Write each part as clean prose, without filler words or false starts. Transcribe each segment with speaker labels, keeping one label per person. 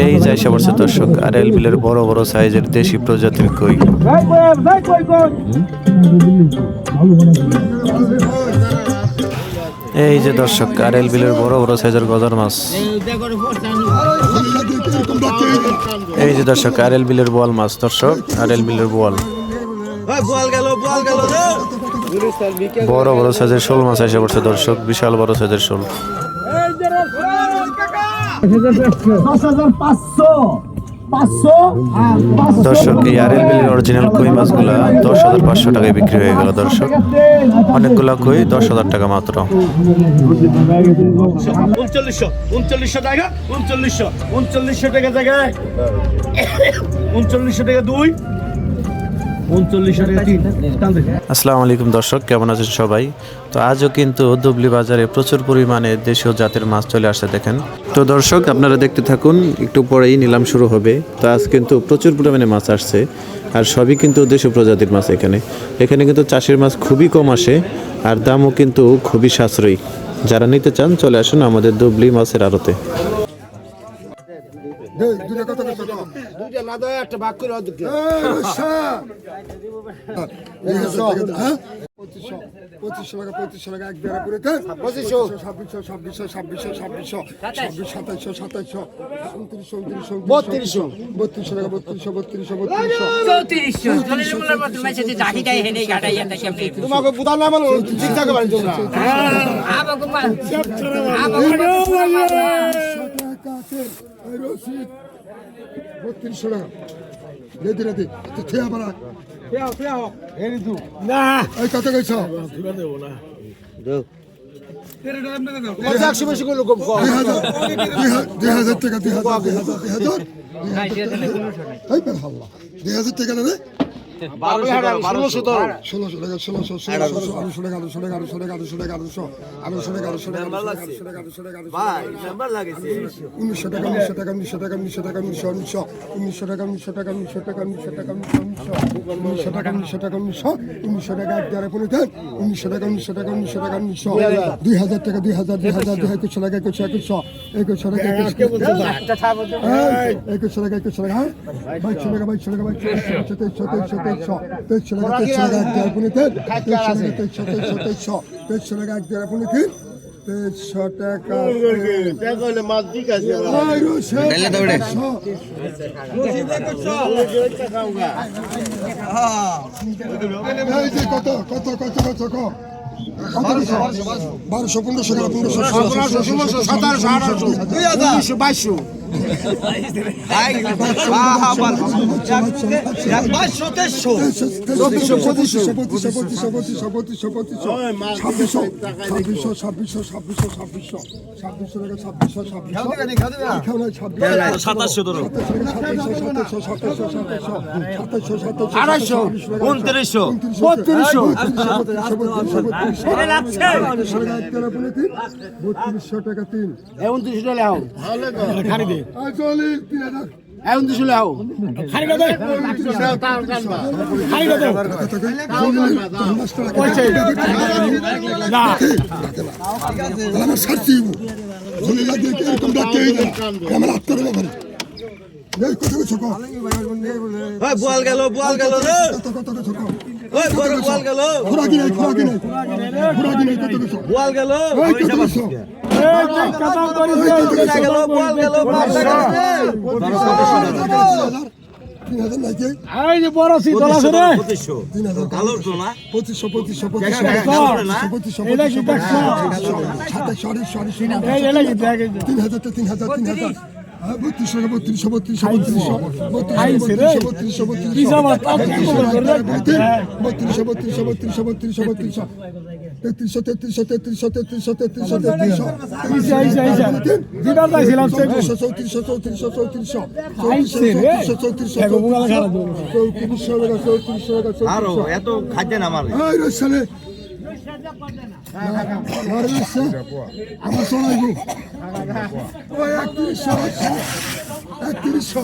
Speaker 1: এই যাই সবার দর্শক আরএল বিলের বড় বড় সাইজের দেশি প্রজাতির কই। এই যে দর্শক আরএল বিলের বড় বড় সাইজের গজার মাছ। এই যে দর্শক আরএল বিলের বোয়াল মাছ। দর্শক আরএল বিলের বোয়াল বড় বড় সাইজের শোল মাছ এসে পড়ছে দর্শক, বিশাল বড় সাইজের শোল। দর্শক এই আরএল বিলের অরিজিনাল কই মাছগুলা 10,500 টাকায় বিক্রি হয়ে গেল দর্শক। অনেকগুলা কই 10,000 টাকা মাত্র।
Speaker 2: 3900 টাকা 3900 টাকা জায়গায় 3900 টাকা 2 3900 টাকা 3।
Speaker 1: আসসালামু আলাইকুম দর্শক, কেমন আছেন সবাই? তো আজও কিন্তু দুবলি বাজারে প্রচুর পরিমাণে দেশীয় জাতের মাছ চলে আসছে দেখেন। তো দর্শক আপনারা দেখতে থাকুন, একটু পরেই নিলাম শুরু হবে। তো আজ কিন্তু প্রচুর পরিমাণে মাছ আসছে, আর সবই কিন্তু দেশীয় প্রজাতির মাছ। এখানে কিন্তু চাষের মাছ খুবই কম আসে, আর দামও কিন্তু খুবই সাশ্রয়ী। যারা নিতে চান চলে আসুন আমাদের দুবলি মাছের আড়তে।
Speaker 3: পঁচিশশো টাকা এক দেড়া করে 2500 2600 2700 2800 2900 3200 তোমাকে বুঝা না বলো ঠিক থাকে পারেন তোমরা 3200 টাকা রেদি রেদি ঠিয়া পারা না এই কত কইছ 2000 টাকা 2000 টাকা না 1600 টাকা 1600 টাকা 3 29 টাকা লাও খালি দে চলি 3000 29 লাও খালি দে তার কানবা খালি দে না আমার সাথী বলে লাগে এরকম ডাকতে আমার হাত করে বাবা এই কথা ছোক ওই বল গেল রে কত ছোক ওই বল গেল ঘোড়া কি নাই কত কিছু বল গেল ওই কত কিছু এই কথা করি গেল বল গেল 3000 নাকি এই যে বড় সি তোলা রে 2500 ভালো তো না 2500 এটা কি দেখছো 2700 এই এলা কি দেখে 3000
Speaker 2: এত খাদ্য না আমার
Speaker 3: আমার শোনাইবো 3100 3100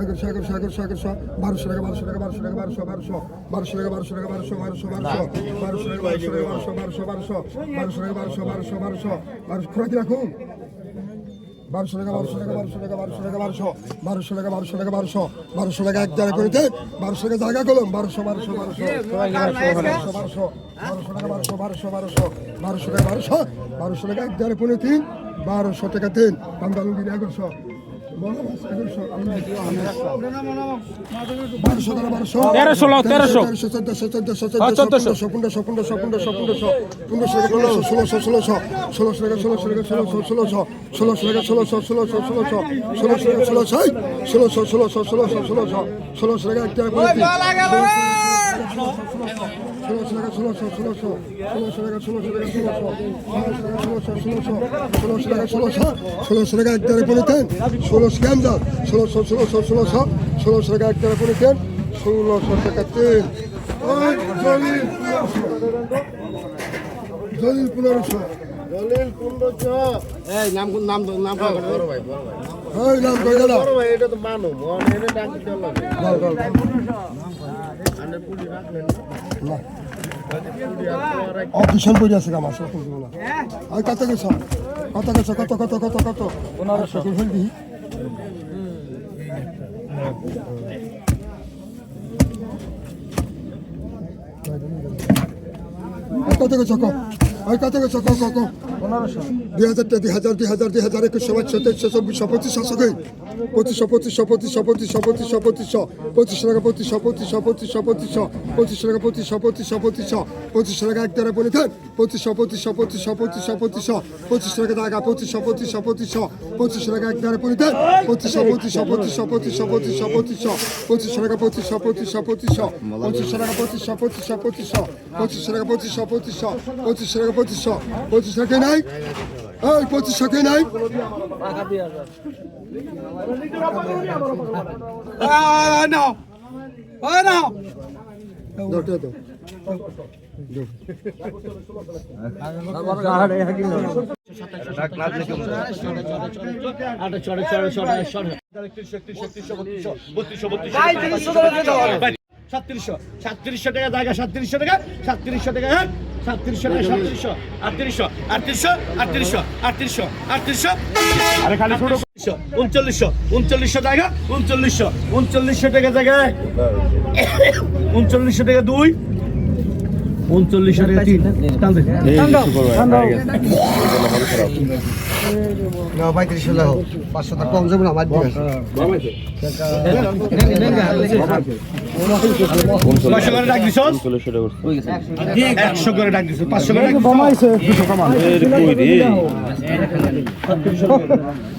Speaker 3: 1100 1200 টাকা 1200 টাকা 1200 টাকা 1200 1200 টাকা 1200 টাকা 1200 খোরাকি রাখুন 1200 টাকা 1200 টাকা এক জায়গায় করে দেন 1200 টাকা জায়গা করলাম 1200 টাকা 1200 টাকা এক জায়গায় করে 3 1200 টাকা দেন কামদালুঙ্গি 1100 ষোলোশো টাকা এক টাকা করে দেন 1600 ক্যান্ডাল 1600 টাকা এক টাকা করে দেন 1600 টাকা তেল জলিল 1500
Speaker 2: এই নাম নাম নাম বড় ভাই
Speaker 3: এই নাম কই দাদা
Speaker 2: বড় ভাই এটা তো মানো মন এনে ডাকি চল
Speaker 3: অফিসিয়াল বই আছে আমার সব বুঝবো না আর কত গেছ কত 1500 করে ফেলবি কত গেছ কত গেছ 1500 2000 21 টাকা এক দ্বারা বলে দেন 25 টাকা দাগা 25 টাকা এক দ্বারা বলে দেন 25 টাকা 25 টাকা নাই এই 25 টাকা নাই
Speaker 2: সাতত্রিশশো টাকা জায়গা 3700 টাকা 3700 টাকা 3700 3800 আরে খালি ছোট 3900 টাকা 3900 টাকা জায়গায় 3900 টাকা 2 3900 টাকা 3 টান দে
Speaker 3: না ভাই 300 লাও 500 টাকা কম যাবে না মার দিবেন
Speaker 2: 500 করে ডাক দিছ 100 করে ডাক দিছ 500 করে কমাইছে 200 কমান এর কই রে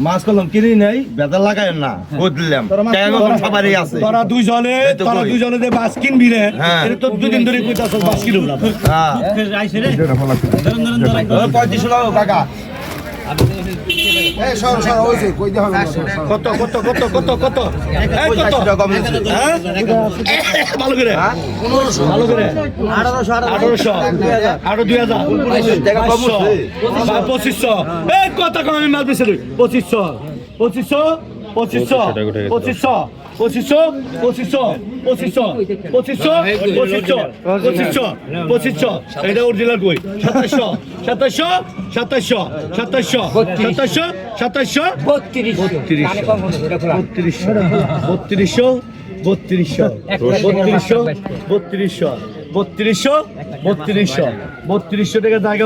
Speaker 4: মাছ কলম কিনি নাই বেদা লাগায় না বদলাম টাকা সবারই আছে
Speaker 2: তোরা দুইজনে যে বাস কিনবি রে এটা তো দুই দিন ধরে কইতাছ বাস কিনব না
Speaker 4: হ্যাঁ
Speaker 2: আইছে রে
Speaker 4: 35 টাকা কাকা
Speaker 3: এই সর ওই যে কই দেখাবে
Speaker 2: কত এই কত হ্যাঁ ভালো করে ভালো করে 1800 আরো 2000
Speaker 4: টাকা কম হচ্ছে
Speaker 2: 2500 এই কত কম আমি মাল বেচে 2500 এটা অরিজিনাল কই 3200 টাকা জায়গা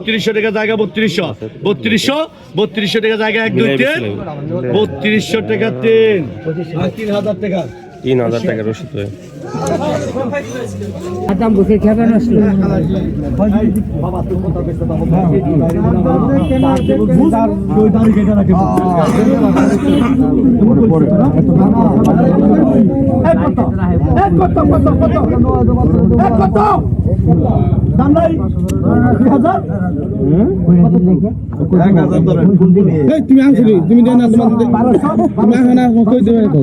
Speaker 2: 3200 টাকা জায়গা 3200 টাকা জায়গা 1 2 3 3200 টাকা 3 3000 টাকা
Speaker 5: 3000 টাকা রসিদ হয়ে
Speaker 6: আদাম বুকে খাবেন আসলে
Speaker 2: বাবা তুই কথা কইছ বাবা ওই দাঁড়ি কেটে রাখে কত দাম নাই 2000
Speaker 6: এই তুমি আনছিলি তুমি দেন না তোমার 1200 না না কই দেবে তো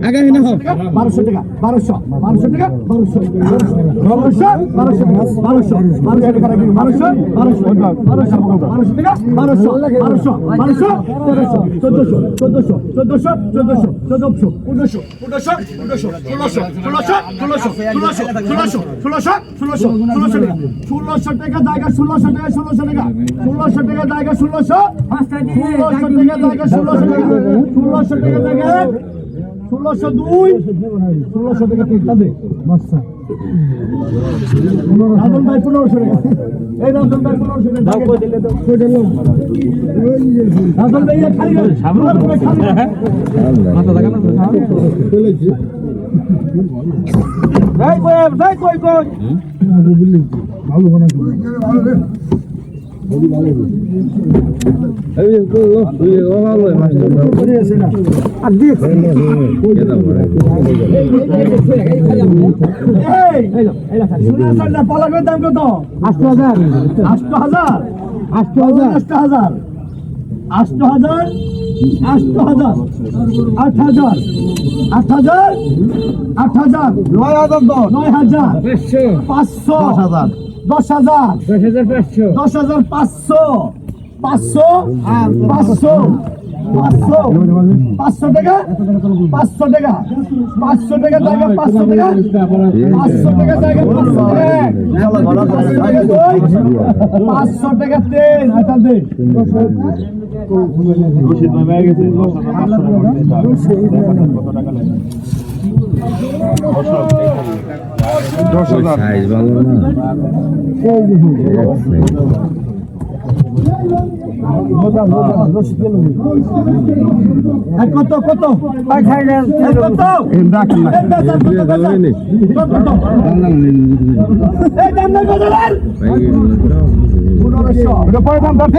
Speaker 6: আগে হিনা হোক
Speaker 2: 1200 টাকা 1200 টাকা 1200 টাকা রাখি 1200 টাকা 1600 টাকা জায়গা 1600 টাকা 1600 টাকা 1600 টাকা জায়গা 1600 1600 টাকা জায়গা 1600 টাকা 1600 টাকা জায়গা 1602 1600 টাকা তিনটা দে বাচ্চা রাজন ভাই 1500 টাকা এই রাজন ভাই 1500 টাকা দাও কই দিলে তো কই দিল রাজন ভাই খালি সামনে খালি মাথা লাগা না চলেছে ভাই কই ভালো বানা ভালো রে
Speaker 6: এই কো ও ভালো মাস্টার
Speaker 2: করে আছে না আর দেখ এই শুনে পালাবের দাম কত 8000 8000 8000 8000 500 টাকা 500 টাকা জায়গা 500 টাকা 500 টাকা জায়গা 500 টাকা তেল হাতাল দে
Speaker 6: সাইজ ভালো না
Speaker 2: কত কত কত